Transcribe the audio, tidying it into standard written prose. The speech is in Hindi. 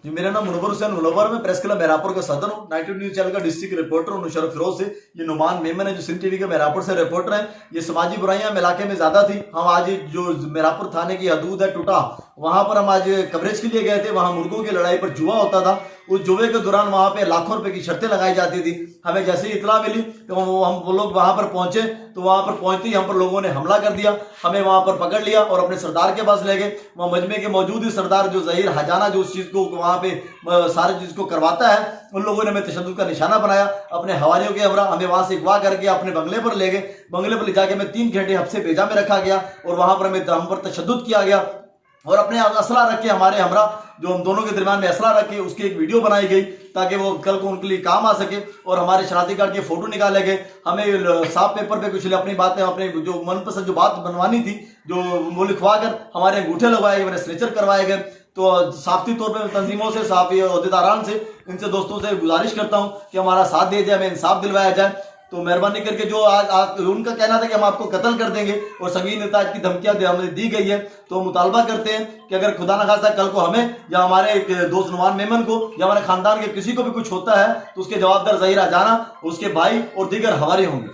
जी, मेरा नाम मुनवर में प्रेस क्लब मेहरापुर का सदर हूँ। 92 न्यूज चैनल का डिस्ट्रिक्ट रिपोर्टर हूँ नुशर फिरोज से। ये नुमान मेमन है जो सिंध टीवी के मेहरापुर से रिपोर्टर हैं। ये समाजी बुराइयां हम इलाके में ज्यादा थी। हम आज जो मेहरापुर थाने की हदूद है टूटा, वहां पर हम आज कवरेज के लिए गए थे। वहां मुर्गों की लड़ाई पर जुआ होता था। उस जुए के दौरान वहां पे लाखों रुपए की शर्तें लगाई जाती थी। हमें जैसे ही इतला मिली तो वो लोग वहां पर पहुंचे, तो वहां पर पहुंचते ही हम पर लोगों ने हमला कर दिया। हमें वहां पर पकड़ लिया और अपने सरदार के पास ले गए। वहां मजमे के मौजूद ही सरदार जो जहीर हजाना जो उस चीज को वहां पे सारे चीज को करवाता है, उन लोगों ने हमें तशद्दुद का निशाना बनाया। अपने हवारियों के हमरा हमें वहां से अगवा करके अपने बंगले पर ले गए। बंगले पर ले जाके हमें 3 घंटे हफ्से भेजा में रखा गया और वहां पर हमें हम पर तशद्दुद किया गया। और अपने असला रख के हमारे हमरा जो हम दोनों के दरमियान में असला रख के उसकी एक वीडियो बनाई गई ताकि वो कल को उनके लिए काम आ सके। और हमारे शनाख्ती कार्ड के फोटो निकाले गए। हमें साफ पेपर पे कुछ अपनी बातें, अपने जो मनपसंद जो बात बनवानी थी, जो वो लिखवा कर हमारे अंगूठे लगवाए गए, मेरे सिग्नेचर करवाए गए। तो साफती तौर पर तंजीमों से, साफी अहदेदारान से, इनसे दोस्तों से गुजारिश करता हूँ कि हमारा साथ दिया जाए, हमें इंसाफ दिलवाया जाए। तो मेहरबानी करके जो आज उनका कहना था कि हम आपको कत्ल कर देंगे और संगीन नताज की धमकियां हमें दी गई है, तो मुतालबा करते हैं कि अगर खुदा न खास्ता कल को हमें या हमारे एक दोस्त नवान मेमन को या हमारे खानदान के किसी को भी कुछ होता है तो उसके जवाबदार ज़हीर हजाना, उसके भाई और दीगर हवारी होंगे।